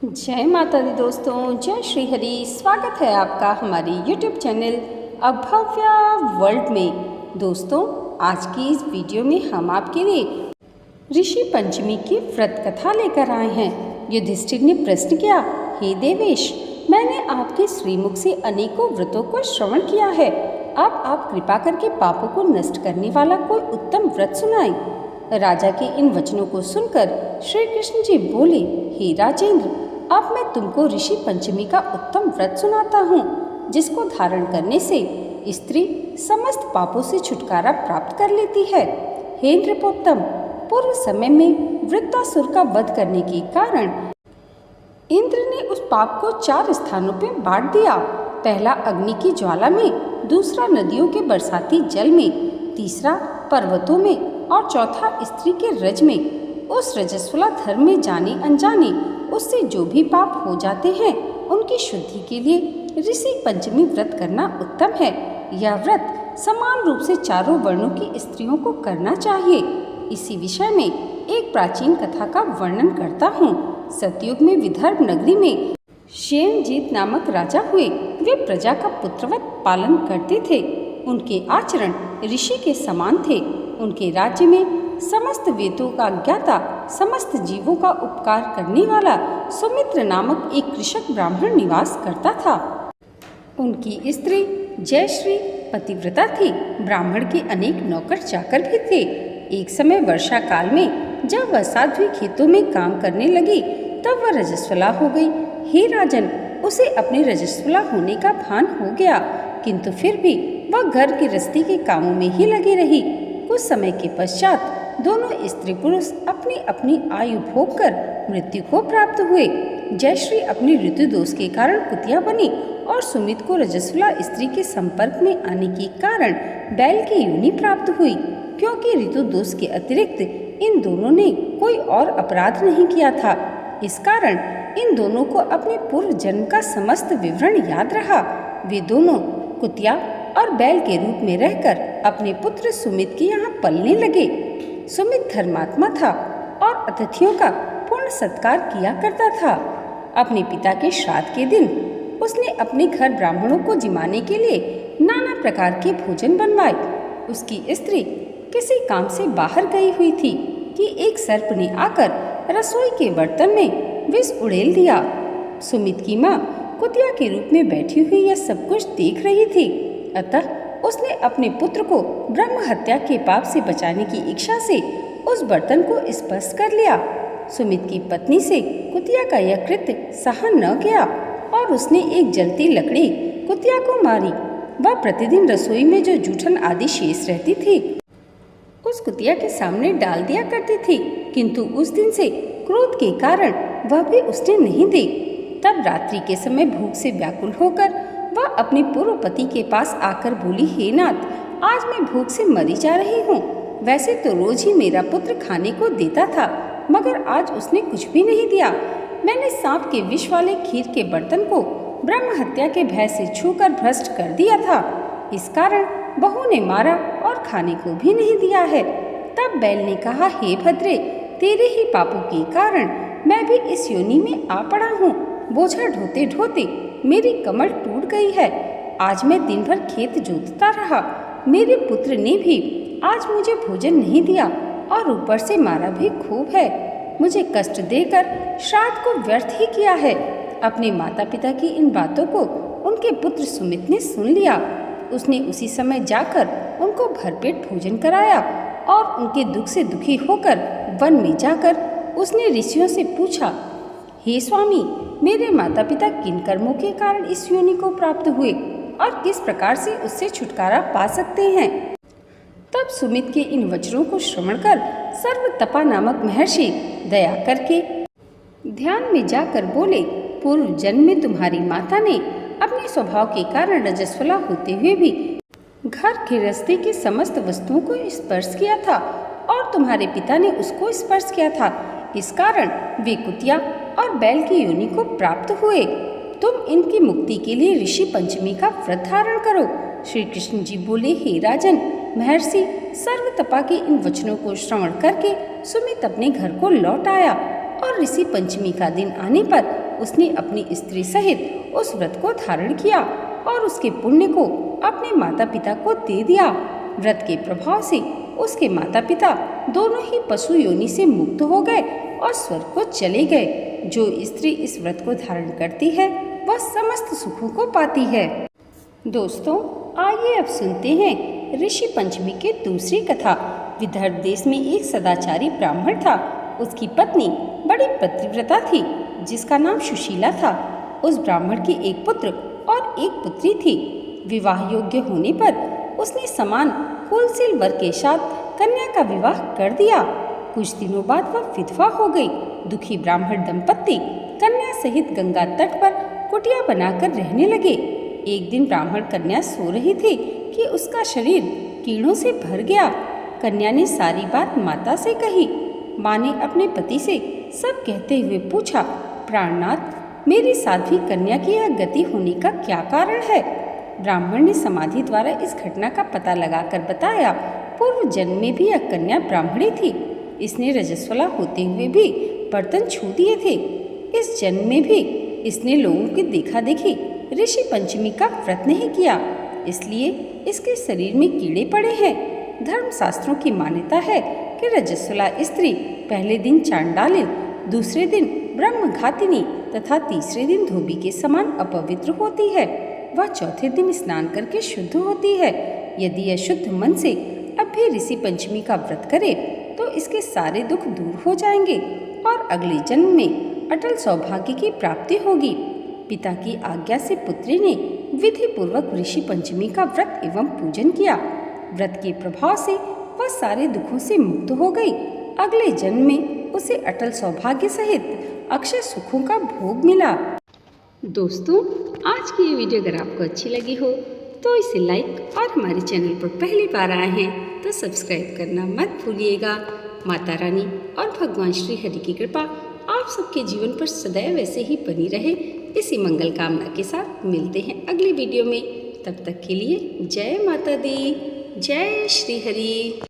जय माता दी दोस्तों, जय श्री हरि। स्वागत है आपका हमारे YouTube चैनल अभव्या वर्ल्ड में। दोस्तों, आज की इस वीडियो में हम आपके लिए ऋषि पंचमी की व्रत कथा लेकर आए हैं। युधिष्ठिर ने प्रश्न किया, हे देवेश, मैंने आपके श्रीमुख से अनेकों व्रतों को श्रवण किया है। अब आप कृपा करके पापों को नष्ट करने वाला कोई उत्तम व्रत सुनाएं। राजा के इन वचनों को सुनकर श्री कृष्ण जी बोले, हे राजेंद्र, अब मैं तुमको ऋषि पंचमी का उत्तम व्रत सुनाता हूँ, जिसको धारण करने से स्त्री समस्त पापों से छुटकारा प्राप्त कर लेती है। हे नृपोत्तम, पूर्व समय में वृत्तासुर का वध करने के कारण इंद्र ने उस पाप को 4 स्थानों पर बांट दिया। पहला अग्नि की ज्वाला में, दूसरा नदियों के बरसाती जल में, तीसरा पर्वतों में और चौथा स्त्री के रज में। उस रजस्वला धर्म में जाने अनजाने उससे जो भी पाप हो जाते हैं, उनकी शुद्धि के लिए ऋषि पंचमी व्रत करना उत्तम है। यह व्रत समान रूप से चारों वर्णों की स्त्रियों को करना चाहिए। इसी विषय में एक प्राचीन कथा का वर्णन करता हूँ। सतयुग में विदर्भ नगरी में शेनजीत नामक राजा हुए। वे प्रजा का पुत्रवत पालन करते थे। उनके आचरण ऋषि के समान थे। उनके राज्य में समस्त वेदों का ज्ञाता, समस्त जीवों का उपकार करने वाला सुमित्र नामक एक कृषक ब्राह्मण निवास करता था। उनकी स्त्री जयश्री पतिव्रता थी। ब्राह्मण के अनेक नौकर चाकर भी थे। एक समय वर्षा काल में जब वह साध्वी खेतों में काम करने लगी, तब वह रजस्वला हो गई। हे राजन, उसे अपने रजस्वला होने का भान हो गया, किंतु फिर भी वह घर गृहस्थी के कामों में ही लगी रही। कुछ समय के पश्चात दोनों स्त्री पुरुष अपनी अपनी आयु भोग कर मृत्यु को प्राप्त हुए। जयश्री अपनी ऋतु दोष के कारण कुतिया बनी और सुमित को रजस्वला स्त्री के संपर्क में आने के कारण बैल की योनि प्राप्त हुई। क्योंकि ऋतु दोष के अतिरिक्त इन दोनों ने कोई और अपराध नहीं किया था, इस कारण इन दोनों को अपने पूर्व जन्म का समस्त विवरण याद रहा। वे दोनों कुतिया और बैल के रूप में रहकर अपने पुत्र सुमित के यहाँ पलने लगे। सुमित धर्मात्मा था और अतिथियों का पूर्ण सत्कार किया करता था। अपने पिता के श्राद्ध के दिन उसने अपने घर ब्राह्मणों को जिमाने के लिए नाना प्रकार के भोजन बनवाए। उसकी स्त्री किसी काम से बाहर गई हुई थी कि एक सर्प ने आकर रसोई के बर्तन में विष उड़ेल दिया। सुमित की माँ कुतिया के रूप में बैठी हुई यह सब कुछ देख रही थी। अतः उसने अपने पुत्र को ब्रह्म हत्या के पाप से बचाने की इच्छा से उस बर्तन को स्पर्श कर लिया। सुमित की पत्नी से कुतिया का यह कृत्य सहन न गया और उसने एक जलती लकड़ी कुतिया को मारी। वह प्रतिदिन रसोई में जो जूठन आदि शेष रहती थी, उस कुतिया के सामने डाल दिया करती थी, किंतु उस दिन से क्रोध के कारण वह भी उसने नहीं दी। तब रात्रि के समय भूख से व्याकुल होकर वह अपने पूर्व पति के पास आकर बोली, हे नाथ, आज मैं भूख से मरी जा रही हूँ। वैसे तो रोज ही मेरा पुत्र खाने को देता था, मगर आज उसने कुछ भी नहीं दिया। मैंने सांप के विष वाले खीर के बर्तन को ब्रह्म हत्या के भय से छूकर भ्रष्ट कर दिया था। इस कारण बहू ने मारा और खाने को भी नहीं दिया है। तब बैल ने कहा, हे भद्रे, तेरे ही पापों के कारण मैं भी इस योनि में आ पड़ा हूँ। बोझा ढोते ढोते मेरी कमर टूट गई है। आज मैं दिन भर खेत जोतता रहा। मेरे पुत्र ने भी आज मुझे भोजन नहीं दिया और ऊपर से मारा भी खूब है। मुझे कष्ट देकर श्राद्ध को व्यर्थ ही किया है। अपने माता पिता की इन बातों को उनके पुत्र सुमित ने सुन लिया। उसने उसी समय जाकर उनको भरपेट भोजन कराया और उनके दुख से दुखी होकर वन में जाकर उसने ऋषियों से पूछा, हे स्वामी, मेरे माता पिता किन कर्मों के कारण इस योनि को प्राप्त हुए और किस प्रकार से उससे छुटकारा पा सकते हैं। तब सुमित के इन वचनों को श्रवण कर सर्वतपा नामक महर्षि दया करके ध्यान में जाकर बोले, पूर्व जन्म में तुम्हारी माता ने अपने स्वभाव के कारण रजस्वला होते हुए भी घर गृहस्थी की समस्त वस्तुओं को स्पर्श किया था और तुम्हारे पिता ने उसको स्पर्श किया था। इस कारण वे कुतिया और बैल की योनि को प्राप्त हुए। तुम इनकी मुक्ति के लिए ऋषि पंचमी का व्रत धारण करो। श्री कृष्ण जी बोले, हे राजन, महर्षि सर्वतपा के इन वचनों को श्रवण करके सुमित अपने घर को लौट आया और ऋषि पंचमी का दिन आने पर उसने अपनी स्त्री सहित उस व्रत को धारण किया और उसके पुण्य को अपने माता पिता को दे दिया। व्रत के प्रभाव से उसके माता पिता दोनों ही पशु योनि से मुक्त हो गए और स्वर्ग को चले गए। जो स्त्री इस व्रत को धारण करती है वह समस्त सुखों को पाती है। दोस्तों, आइए अब सुनते हैं ऋषि पंचमी की दूसरी कथा। विदर्भ देश में एक सदाचारी ब्राह्मण था। उसकी पत्नी बड़ी पतिव्रता थी जिसका नाम सुशीला था। उस ब्राह्मण के एक पुत्र और एक पुत्री थी। विवाह योग्य होने पर उसने समान कुलशील वर के साथ कन्या का विवाह कर दिया। कुछ दिनों बाद वह विधवा हो गई। दुखी ब्राह्मण दंपत्ति कन्या सहित गंगा तट पर कुटिया बनाकर रहने लगे। एक दिन ब्राह्मण कन्या सो रही थी कि उसका शरीर कीड़ों से भर गया। कन्या ने सारी बात माता से कही। माँ ने अपने पति से सब कहते हुए पूछा, प्राणनाथ, मेरी साध्वी कन्या की यह गति होने का क्या कारण है? ब्राह्मण ने समाधि द्वारा इस घटना का पता लगाकर बताया, पूर्व जन्म में भी यह कन्या ब्राह्मणी थी। इसने रजस्वला होते हुए भी बर्तन छू दिए थे। इस जन्म में भी इसने लोगों की देखा देखी ऋषि पंचमी का व्रत नहीं किया, इसलिए इसके शरीर में कीड़े पड़े हैं। धर्मशास्त्रों की मान्यता है कि रजस्वला स्त्री पहले दिन चांडालिन, दूसरे दिन ब्रह्मघातिनी तथा तीसरे दिन धोबी के समान अपवित्र होती है। वह चौथे दिन स्नान करके शुद्ध होती है। यदि यह शुद्ध मन से अब भी ऋषि पंचमी का व्रत करे तो इसके सारे दुख दूर हो जाएंगे और अगले जन्म में अटल सौभाग्य की प्राप्ति होगी। पिता की आज्ञा से पुत्री ने विधि पूर्वक ऋषि पंचमी का व्रत एवं पूजन किया। व्रत के प्रभाव से वह सारे दुखों से मुक्त हो गई। अगले जन्म में उसे अटल सौभाग्य सहित अक्षय सुखों का भोग मिला। दोस्तों, आज की ये वीडियो अगर आपको अच्छी लगी हो तो इसे लाइक और हमारे चैनल पर पहली बार आए हैं तो सब्सक्राइब करना मत भूलिएगा। माता रानी और भगवान श्री हरि की कृपा आप सबके जीवन पर सदैव ऐसे ही बनी रहे, इसी मंगल कामना के साथ मिलते हैं अगली वीडियो में। तब तक के लिए जय माता दी, जय श्री हरि।